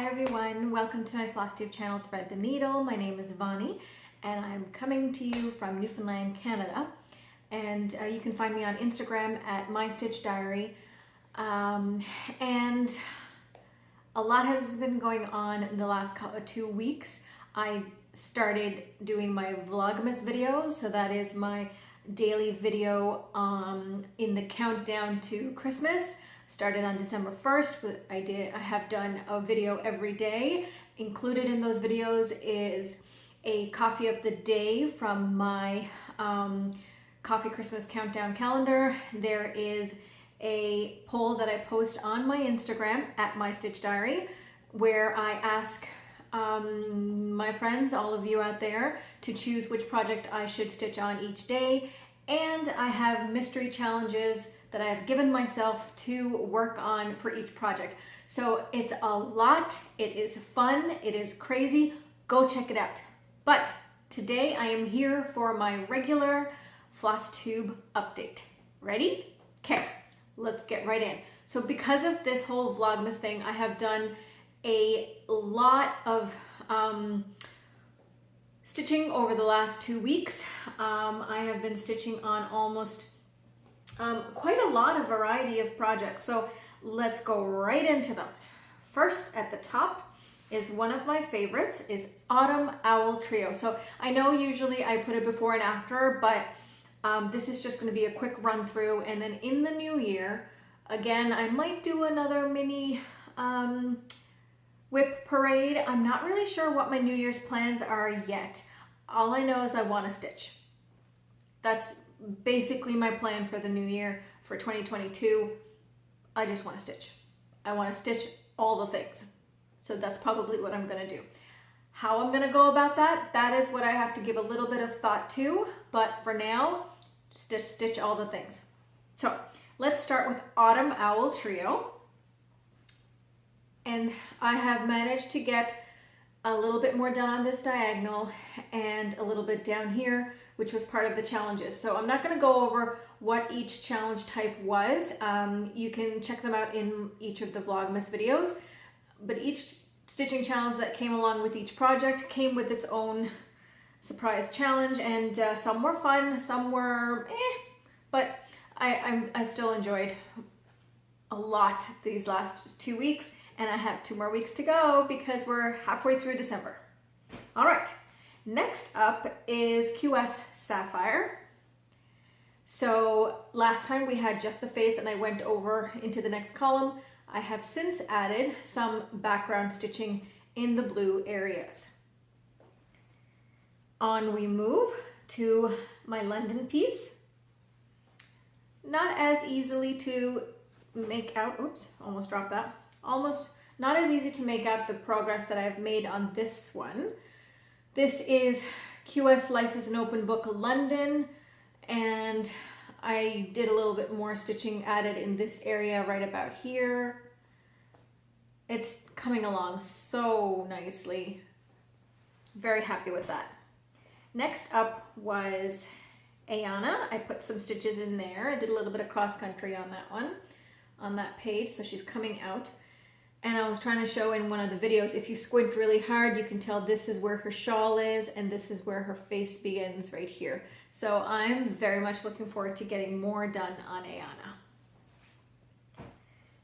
Hi everyone, welcome to my Flosstube channel, Thread the Needle. My name is Vani and I'm coming to you from Newfoundland, Canada. And you can find me on Instagram at mystitchdiary. And a lot has been going on in the last 2 weeks. I started doing my Vlogmas videos, so that is my daily video in the countdown to Christmas. Started on December 1st, but I have done a video every day. Included in those videos is a coffee of the day from my coffee Christmas countdown calendar. There is a poll that I post on my Instagram at mystitchdiary where I ask my friends, all of you out there, to choose which project I should stitch on each day. And I have mystery challenges that I have given myself to work on for each project. So it's a lot, it is fun, it is crazy, go check it out. But today I am here for my regular Flosstube update. Ready? Okay, let's get right in. So because of this whole Vlogmas thing, I have done a lot of stitching over the last 2 weeks. I have been stitching on almost quite a lot of variety of projects. So let's go right into them. First at the top is one of my favorites is Autumn Owl Trio. So I know usually I put a before and after, but this is just going to be a quick run through. And then in the new year, again, I might do another mini whip parade. I'm not really sure what my New Year's plans are yet. All I know is I want to stitch. That's basically my plan for the new year for 2022. I just want to stitch. I want to stitch all the things. So that's probably what I'm going to do. How I'm going to go about that, that is what I have to give a little bit of thought to. But for now, just stitch all the things. So let's start with Autumn Owl Trio. And I have managed to get a little bit more done on this diagonal and a little bit down here, which was part of the challenges. So I'm not going to go over what each challenge type was. You can check them out in each of the Vlogmas videos, but each stitching challenge that came along with each project came with its own surprise challenge, and some were fun, some were but I still enjoyed a lot these last 2 weeks, and I have 2 more weeks to go because we're halfway through December. All right. Next up is QS Sapphire. So last time we had just the face and I went over into the next column. I have since added some background stitching in the blue areas. On we move to my London piece. Not as easily to make out, oops, almost dropped that. Not as easy to make out the progress that I've made on this one. This is QS Life is an Open Book London, and I did a little bit more stitching added in this area right about here. It's coming along so nicely. Very happy with that. Next up was Ayana. I put some stitches in there. I did a little bit of cross country on that one, on that page, so she's coming out. And I was trying to show in one of the videos, if you squint really hard, you can tell this is where her shawl is and this is where her face begins right here. So I'm very much looking forward to getting more done on Ayana.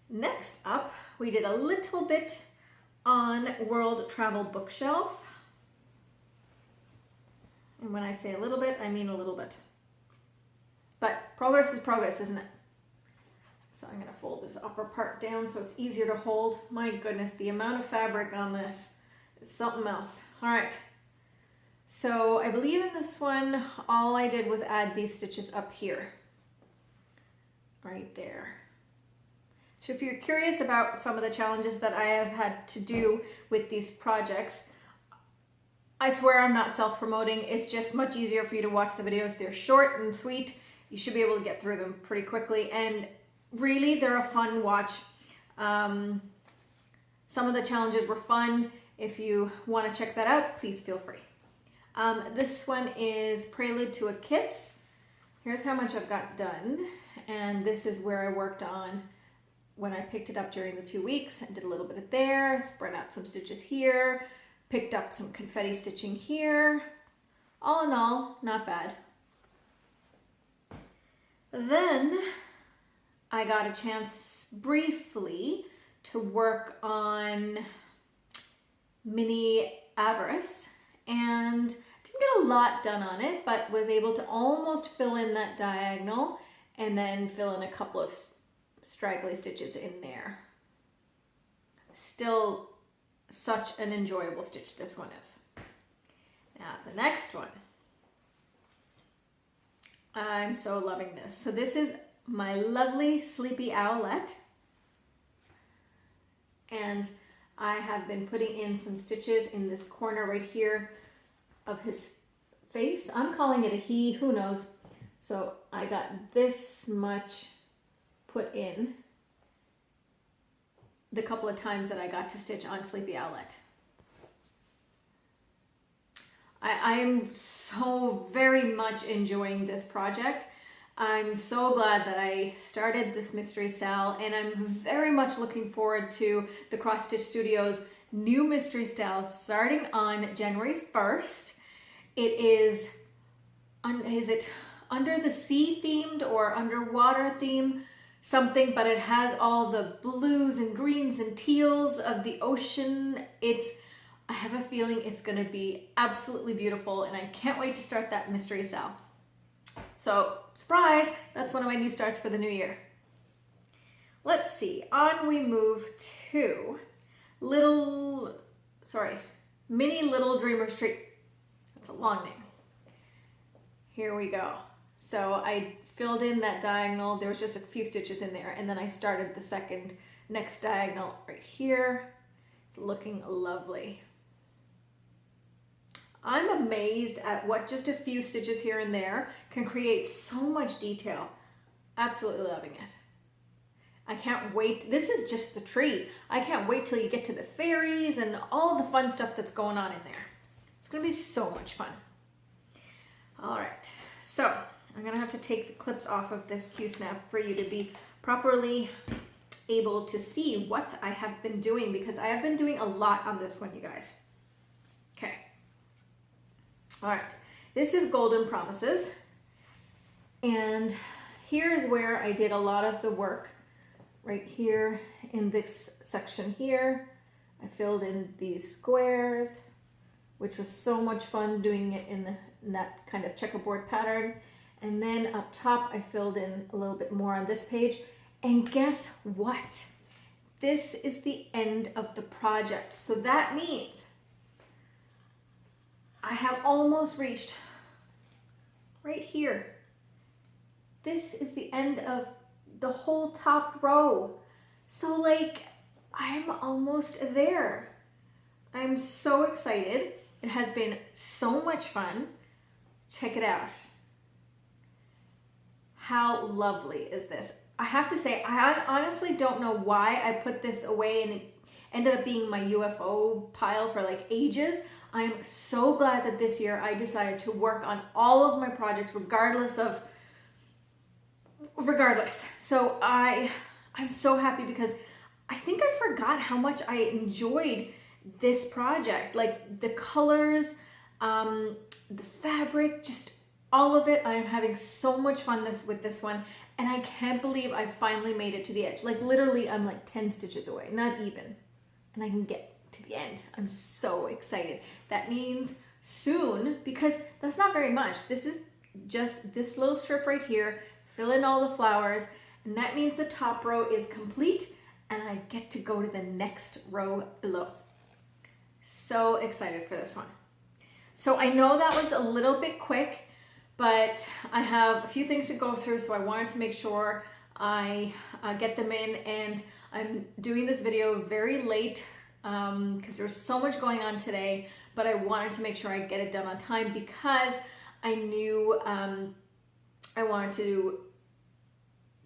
Next up, we did a little bit on World Travel Bookshelf. And when I say a little bit, I mean a little bit. But progress is progress, isn't it? So I'm going to fold this upper part down so it's easier to hold. My goodness, the amount of fabric on this is something else. All right. So I believe in this one, all I did was add these stitches up here. Right there. So if you're curious about some of the challenges that I have had to do with these projects, I swear I'm not self-promoting. It's just much easier for you to watch the videos. They're short and sweet. You should be able to get through them pretty quickly. And really, they're a fun watch. Some of the challenges were fun. If you want to check that out, please feel free. This one is Prelude to a Kiss. Here's how much I've got done. And this is where I worked on when I picked it up during the 2 weeks. I did a little bit of there, spread out some stitches here, picked up some confetti stitching here. All in all, not bad. Then I got a chance briefly to work on Mini Avarice, and didn't get a lot done on it, but was able to almost fill in that diagonal and then fill in a couple of straggly stitches in there. Still such an enjoyable stitch this one is. Now the next one. I'm so loving this. So this is my lovely Sleepy Owlet. And I have been putting in some stitches in this corner right here of his face. I'm calling it a he, who knows. So I got this much put in the couple of times that I got to stitch on Sleepy Owlet. I am so very much enjoying this project. I'm so glad that I started this Mystery Sal, and I'm very much looking forward to the Cross Stitch Studios new Mystery Sal starting on January 1st. It is it under the sea themed or underwater theme something, but it has all the blues and greens and teals of the ocean. I have a feeling it's going to be absolutely beautiful, and I can't wait to start that Mystery Sal. So, surprise, that's one of my new starts for the new year. Let's see, on we move to Mini Little Dreamer's Tree. That's a long name. Here we go. So I filled in that diagonal. There was just a few stitches in there, and then I started the next diagonal right here. It's looking lovely. I'm amazed at what just a few stitches here and there can create so much detail. Absolutely loving it. I can't wait. This is just the tree. I can't wait till you get to the fairies and all the fun stuff that's going on in there. It's going to be so much fun. All right, so I'm going to have to take the clips off of this Q-snap for you to be properly able to see what I have been doing, because I have been doing a lot on this one, you guys. Okay. All right, this is Golden Promises, and here is where I did a lot of the work. Right here in this section here, I filled in these squares, which was so much fun doing it in that kind of checkerboard pattern. And then up top, I filled in a little bit more on this page. And guess what? This is the end of the project. So that means I have almost reached right here. This is the end of the whole top row. So like, I'm almost there. I'm so excited. It has been so much fun. Check it out. How lovely is this? I have to say, I honestly don't know why I put this away and it ended up being my UFO pile for like ages. I'm so glad that this year I decided to work on all of my projects regardless. So I'm so happy, because I think I forgot how much I enjoyed this project. Like the colors, the fabric, just all of it. I am having so much fun with this one, and I can't believe I finally made it to the edge. Like literally I'm like 10 stitches away, not even, and I can get to the end. I'm so excited. That means soon, because that's not very much. This is just this little strip right here, fill in all the flowers, and that means the top row is complete and I get to go to the next row below. So excited for this one. So I know that was a little bit quick, but I have a few things to go through, so I wanted to make sure I get them in, and I'm doing this video very late because there's so much going on today, but I wanted to make sure I get it done on time because I knew I wanted to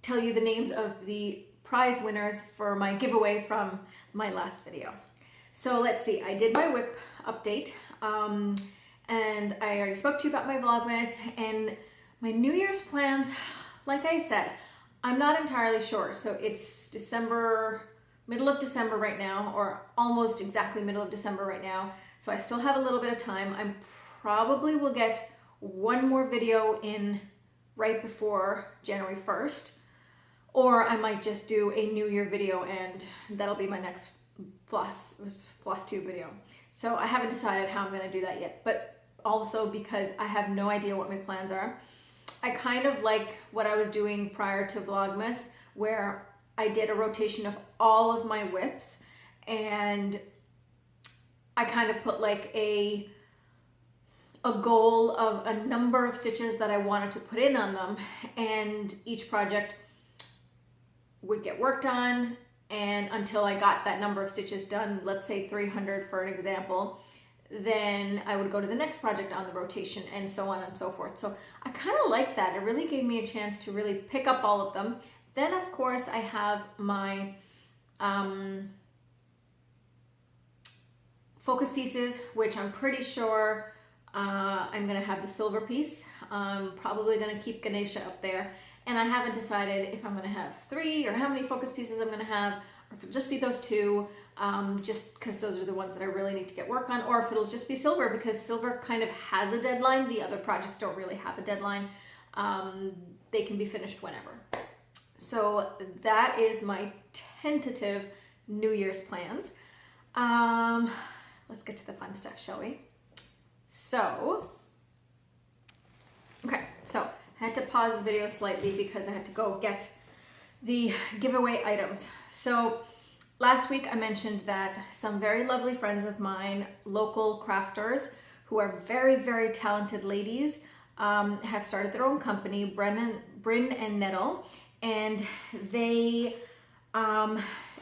tell you the names of the prize winners for my giveaway from my last video. So let's see, I did my whip update, and I already spoke to you about my Vlogmas and my New Year's plans. Like I said, I'm not entirely sure. So it's December, middle of December right now, or almost exactly middle of December right now. So I still have a little bit of time. I probably will get one more video in right before January 1st, or I might just do a New Year video and that'll be my next Flosstube video. So I haven't decided how I'm gonna do that yet, but also because I have no idea what my plans are. I kind of like what I was doing prior to Vlogmas, where I did a rotation of all of my whips, and I kind of put like a goal of a number of stitches that I wanted to put in on them, and each project would get worked on, and until I got that number of stitches done, let's say 300 for an example, then I would go to the next project on the rotation, and so on and so forth. So I kind of like that. It really gave me a chance to really pick up all of them. Then of course I have my focus pieces, which I'm pretty sure I'm gonna have the silver piece. I'm probably gonna keep Ganesha up there, and I haven't decided if I'm gonna have 3 or how many focus pieces I'm gonna have, or if it'll just be those 2, just because those are the ones that I really need to get work on, or if it'll just be silver because silver kind of has a deadline. The other projects don't really have a deadline. They can be finished whenever. So that is my tentative New Year's plans. Let's get to the fun stuff, shall we? So, okay, so I had to pause the video slightly because I had to go get the giveaway items. So last week I mentioned that some very lovely friends of mine, local crafters who are very, very talented ladies, have started their own company, Bryn and Nettle, and they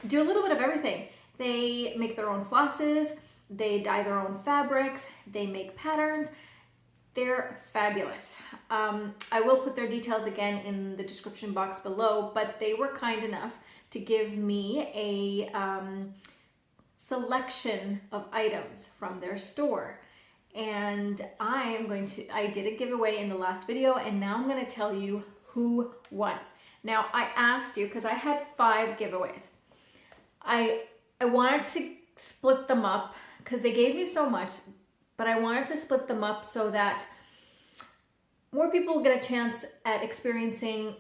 do a little bit of everything. They make their own flosses, they dye their own fabrics, they make patterns. They're fabulous. I will put their details again in the description box below, but they were kind enough to give me a selection of items from their store. And I did a giveaway in the last video, and now I'm gonna tell you who won. Now I asked you, because I had 5 giveaways. I wanted to split them up because they gave me so much, but I wanted to split them up so that more people get a chance at experiencing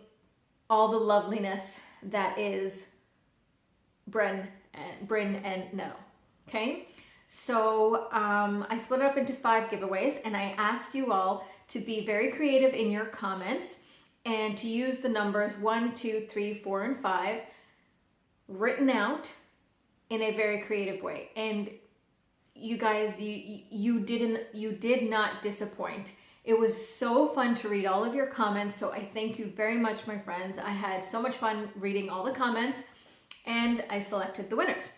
all the loveliness that is Bryn and Nettle. Okay, so I split it up into 5 giveaways, and I asked you all to be very creative in your comments and to use the numbers 1, 2, 3, 4, and 5 written out in a very creative way. And you guys, you did not disappoint. It was so fun to read all of your comments, so I thank you very much, my friends. I had so much fun reading all the comments, and I selected the winners.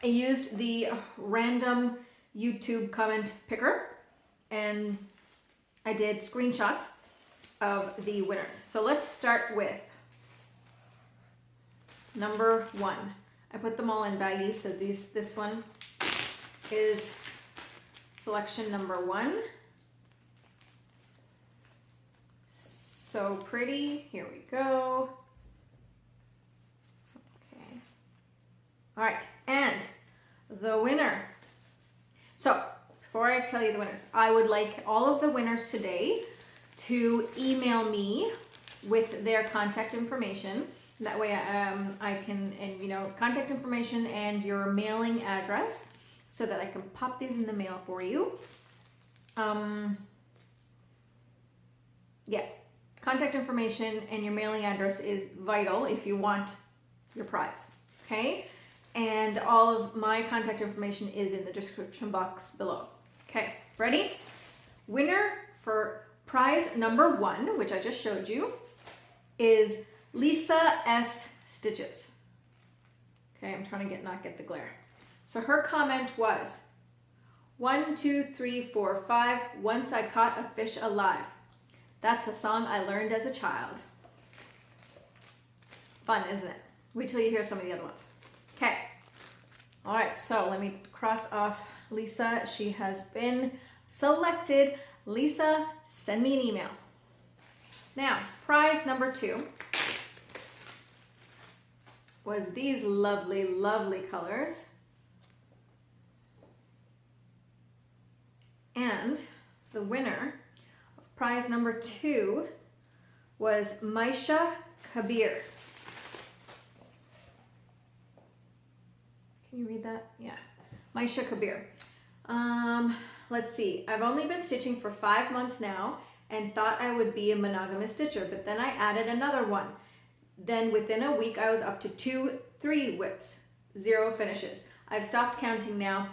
I used the random YouTube comment picker, and I did screenshots of the winners. So let's start with number 1. I put them all in baggies, so this one is selection number 1. So pretty. Here we go. Okay. All right, and the winner. So before I tell you the winners, I would like all of the winners today to email me with their contact information. That way I can, and contact information and your mailing address so that I can pop these in the mail for you. Yeah, contact information and your mailing address is vital if you want your prize, okay? And all of my contact information is in the description box below. Okay, ready? Winner for prize number 1, which I just showed you, is Lisa S. Stitches. Okay, I'm trying to not get the glare. So her comment was, 1, 2, 3, 4, 5, once I caught a fish alive. That's a song I learned as a child. Fun, isn't it? Wait till you hear some of the other ones. Okay. All right, so let me cross off Lisa. She has been selected. Lisa, send me an email. Now, prize number 2 was these lovely, lovely colors. And the winner of prize number 2 was Maisha Kabir. Can you read that? Yeah. Maisha Kabir. Let's see. I've only been stitching for 5 months now and thought I would be a monogamous stitcher, but then I added another one. Then within a week, I was up to 3 whips, 0 finishes. I've stopped counting now.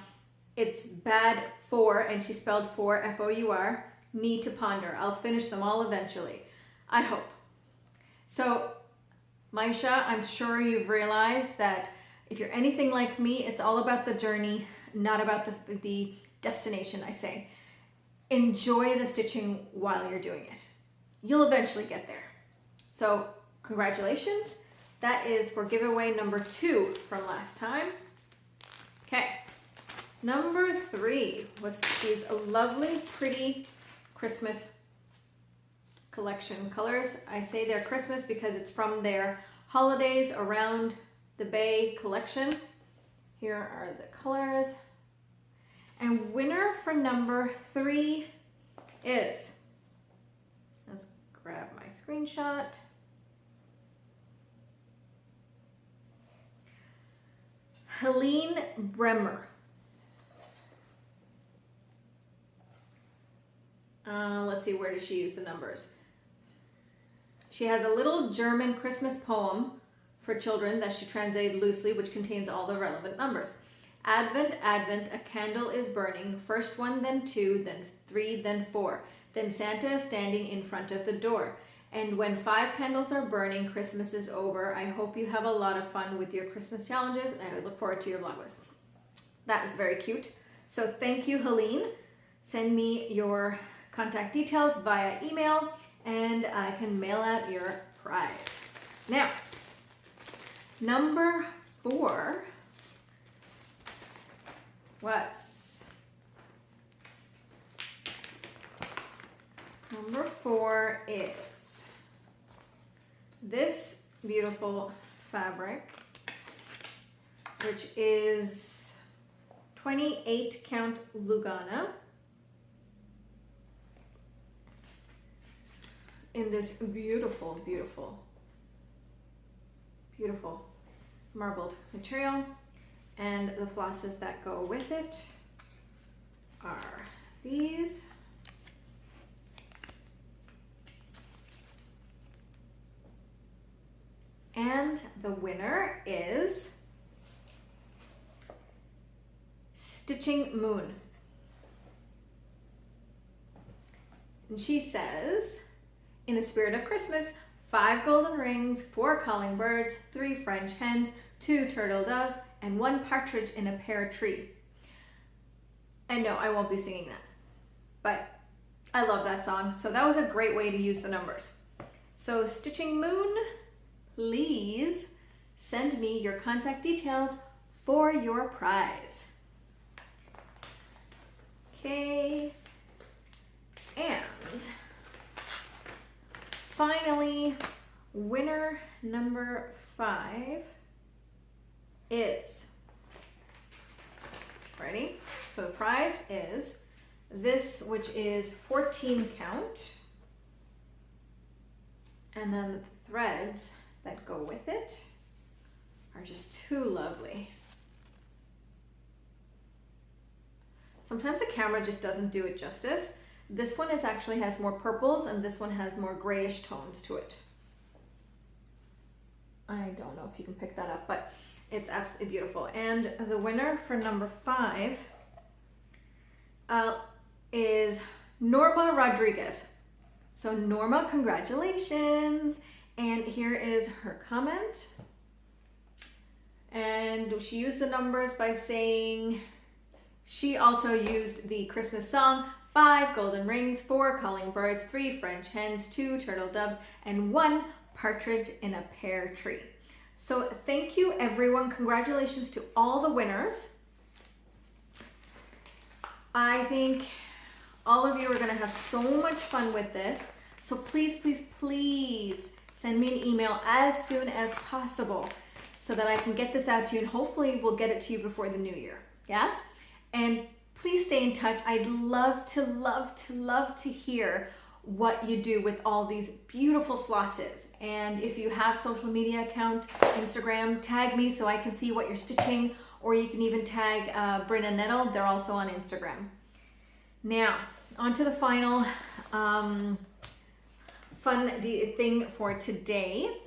It's bad 4, and she spelled 4, F-O-U-R, me to ponder. I'll finish them all eventually. I hope. So, Maisha, I'm sure you've realized that if you're anything like me, it's all about the journey, not about the destination, I say. Enjoy the stitching while you're doing it. You'll eventually get there. So, congratulations. That is for giveaway number 2 from last time. Okay. Number 3 was these lovely, pretty Christmas collection colors. I say they're Christmas because it's from their Holidays Around the Bay collection. Here are the colors. And winner for number 3 is, let's grab my screenshot. Helene Bremer. Let's see, where did she use the numbers? She has a little German Christmas poem for children that she translated loosely, which contains all the relevant numbers. Advent, Advent, a candle is burning, first 1, then 2, then 3, then 4. Then Santa is standing in front of the door. And when 5 candles are burning, Christmas is over. I hope you have a lot of fun with your Christmas challenges, and I look forward to your Vlogmas. That is very cute. So thank you, Helene. Send me your contact details via email, and I can mail out your prize. Now, number 4 was, number 4 is this beautiful fabric, which is 28 count Lugana in this beautiful, beautiful, beautiful marbled material. And the flosses that go with it are these. And the winner is Stitching Moon. And she says, in the spirit of Christmas, 5 golden rings, 4 calling birds, 3 French hens, 2 turtle doves, and 1 partridge in a pear tree. And no, I won't be singing that, but I love that song. So that was a great way to use the numbers. So Stitching Moon, please send me your contact details for your prize. Okay, and finally, winner number 5 is, ready? So the prize is this, which is 14 count, and then the threads that go with it are just too lovely. Sometimes the camera just doesn't do it justice. This one actually has more purples, and this one has more grayish tones to it. I don't know if you can pick that up, but it's absolutely beautiful. And the winner for number 5 is Norma Rodriguez. So Norma, congratulations. And here is her comment. And she used the numbers by saying she also used the Christmas song, 5 golden rings, 4 calling birds, 3 French hens, 2 turtle doves, and 1 partridge in a pear tree. So thank you, everyone. Congratulations to all the winners. I think all of you are going to have so much fun with this. So please, please, please send me an email as soon as possible so that I can get this out to you, and hopefully we'll get it to you before the new year. Yeah? And please stay in touch. I'd love to hear what you do with all these beautiful flosses. And if you have social media account, Instagram, tag me so I can see what you're stitching, or you can even tag Bryn and Nettle. They're also on Instagram. Now, on to the final fun thing for today.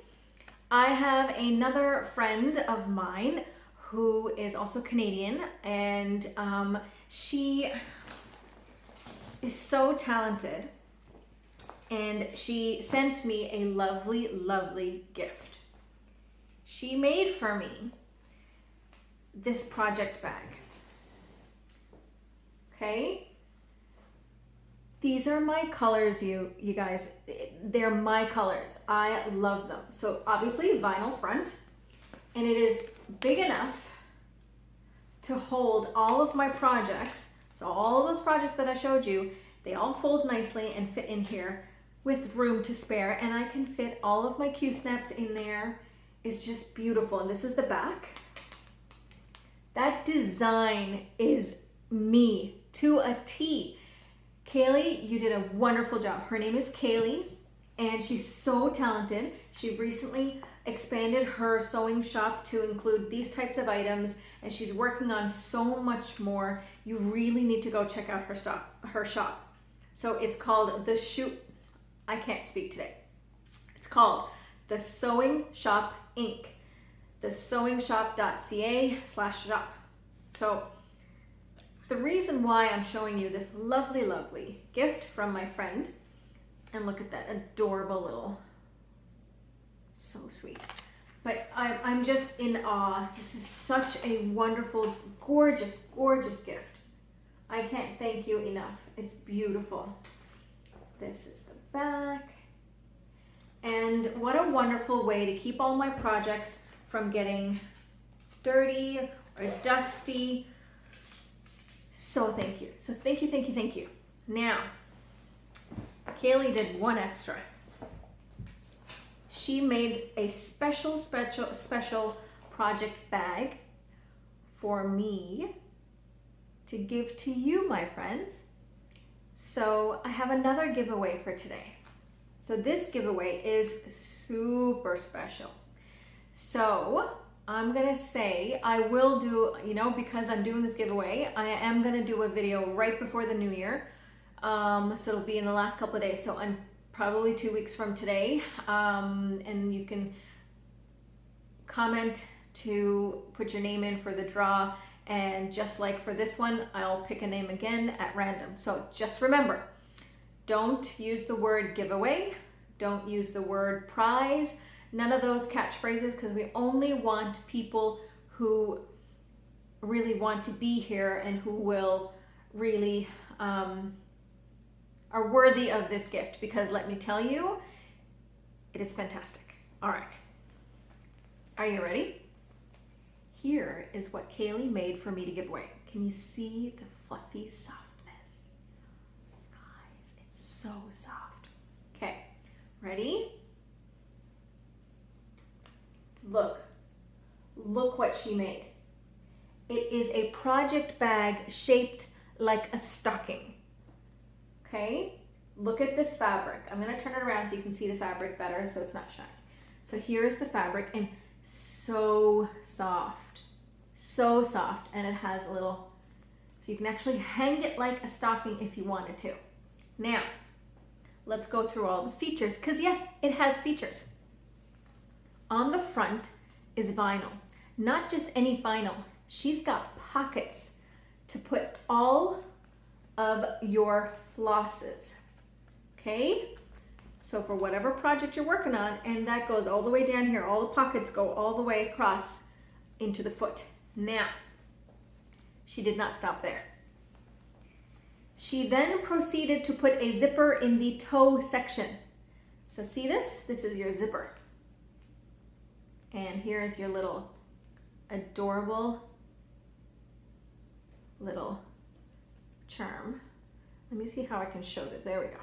I have another friend of mine who is also Canadian, and she is so talented, and she sent me a lovely gift. She made for me this project bag. Okay? These are my colors, you guys. They're my colors. I love them. So obviously vinyl front, and it is big enough to hold all of my projects. So all of those projects that I showed you, they all fold nicely and fit in here with room to spare, and I can fit all of my Q-snaps in there. It's just beautiful. And this is the back. That design is me to a T. Kaylee, you did a wonderful job. Her name is Kaylee, and she's so talented. She recently expanded her sewing shop to include these types of items, and she's working on so much more. You really need to go check out her shop. So it's called I can't speak today. It's called The Sewing Shop Inc. thesewingshop.ca/shop. So the reason why I'm showing you this lovely gift from my friend, and look at that adorable little, so sweet. But I'm just in awe. This is such a wonderful, gorgeous gift. I can't thank you enough. It's beautiful. This is the back. And what a wonderful way to keep all my projects from getting dirty or dusty. So thank you. So thank you. Now, Kaylee did one extra. She made a special project bag for me to give to you, my friends. So I have another giveaway for today. So this giveaway is super special. So I'm gonna say I will do, because I'm doing this giveaway, I am gonna do a video right before the new year. So it'll be in the last couple of days. So I'm probably 2 weeks from today. And you can comment to put your name in for the draw. And just like for this one, I'll pick a name again at random. So just remember, don't use the word giveaway. Don't use the word prize. None of those catchphrases, because we only want people who really want to be here and who will really are worthy of this gift, because let me tell you, it is fantastic. All right. Are you ready? Here is what Kaylee made for me to give away. Can you see the fluffy softness? Guys, it's so soft. Okay, ready? Look what she made. It is a project bag shaped like a stocking. Okay, look at this fabric. I'm gonna turn it around so you can see the fabric better so it's not shiny. So here's the fabric, and so soft, and it has a little, so you can actually hang it like a stocking if you wanted to. Now, let's go through all the features, because yes, it has features. On the front is vinyl, not just any vinyl. She's got pockets to put all of your flosses, okay? So for whatever project you're working on, and that goes all the way down here, all the pockets go all the way across into the foot. Now, she did not stop there. She then proceeded to put a zipper in the toe section. So see this? This is your zipper. And here's your little adorable little charm. Let me see how I can show this. There we go.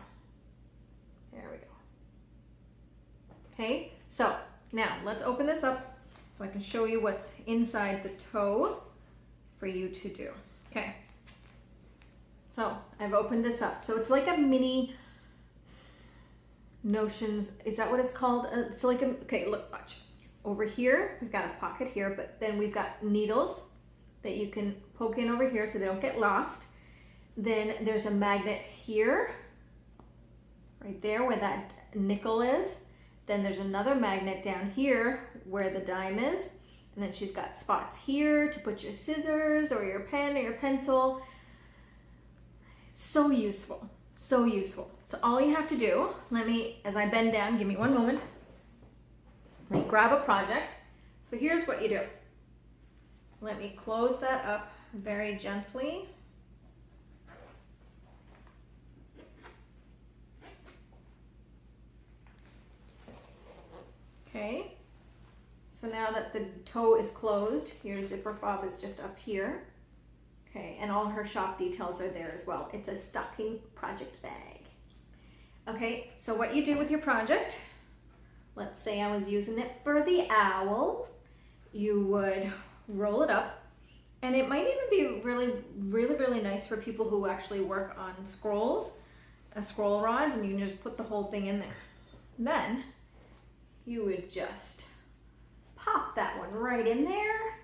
There we go. Okay, so now let's open this up so I can show you what's inside the toe for you to do. Okay. So I've opened this up. So it's like a mini Notions. Is that what it's called? It's like okay, look, watch. Over here, we've got a pocket here, but then we've got needles that you can poke in over here so they don't get lost. Then there's a magnet here, right there where that nickel is. Then there's another magnet down here where the dime is. And then she's got spots here to put your scissors or your pen or your pencil. So useful, so useful. So all you have to do, as I bend down, give me one moment. Let me grab a project. So here's what you do. Let me close that up very gently. Okay, so now that the toe is closed, your zipper fob is just up here. Okay, and all her shop details are there as well. It's a stocking project bag. Okay, so what you do with your project, let's say I was using it for the owl, you would roll it up, and it might even be really nice for people who actually work on scrolls, a scroll rod, and you can just put the whole thing in there. Then you would just pop that one right in there,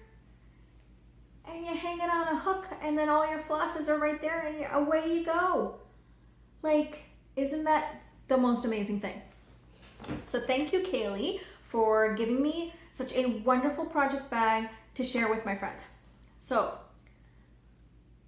and you hang it on a hook, and then all your flosses are right there, and away you go. Like, isn't that the most amazing thing? So thank you, Kaylee, for giving me such a wonderful project bag to share with my friends. So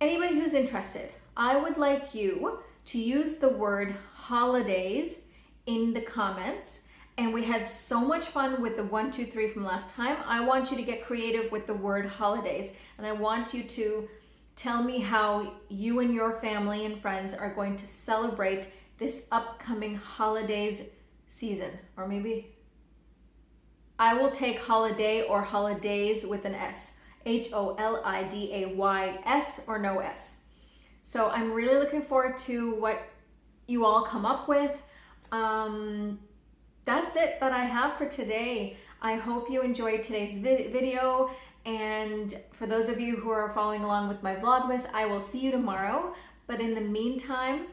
anybody who's interested, I would like you to use the word holidays in the comments. And we had so much fun with the 1, 2, 3 from last time. I want you to get creative with the word holidays. And I want you to tell me how you and your family and friends are going to celebrate this upcoming holidays season. Or maybe I will take holiday or holidays with an S. HOLIDAYS or no S. So I'm really looking forward to what you all come up with. That's it that I have for today. I hope you enjoyed today's video. And for those of you who are following along with my Vlogmas, I will see you tomorrow. But in the meantime,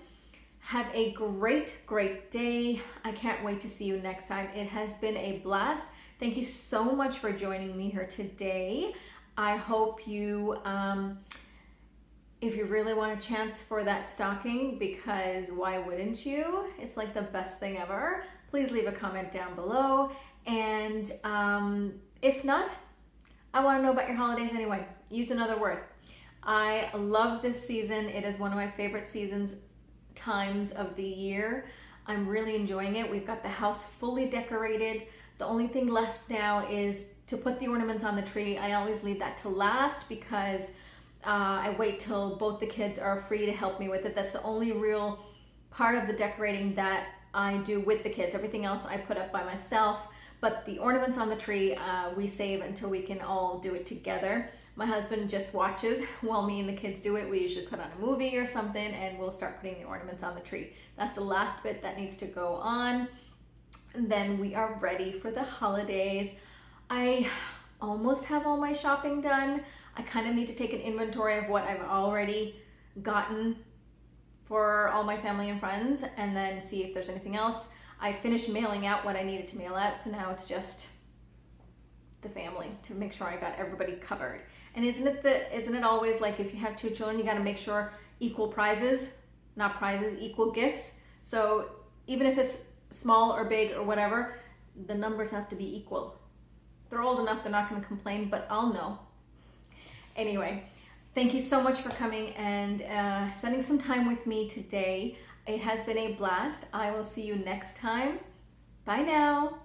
have a great day. I can't wait to see you next time. It has been a blast. Thank you so much for joining me here today. I hope you, if you really want a chance for that stocking, because why wouldn't you? It's like the best thing ever. Please leave a comment down below. And if not, I want to know about your holidays anyway. Use another word. I love this season. It is one of my favorite times of the year. I'm really enjoying it. We've got the house fully decorated. The only thing left now is to put the ornaments on the tree. I always leave that to last because I wait till both the kids are free to help me with it. That's the only real part of the decorating that I do with the kids. Everything else I put up by myself, but the ornaments on the tree we save until we can all do it together. My husband just watches while me and the kids do it. We usually put on a movie or something and we'll start putting the ornaments on the tree. That's the last bit that needs to go on. And then we are ready for the holidays. I almost have all my shopping done. I kind of need to take an inventory of what I've already gotten for all my family and friends and then see if there's anything else. I finished mailing out what I needed to mail out, so now it's just the family to make sure I got everybody covered. And isn't it always like if you have 2 children, you got to make sure equal prizes, not prizes, equal gifts. So even if it's small or big or whatever, the numbers have to be equal. They're old enough, they're not going to complain, but I'll know. Anyway, thank you so much for coming and spending some time with me today. It has been a blast. I will see you next time. Bye now.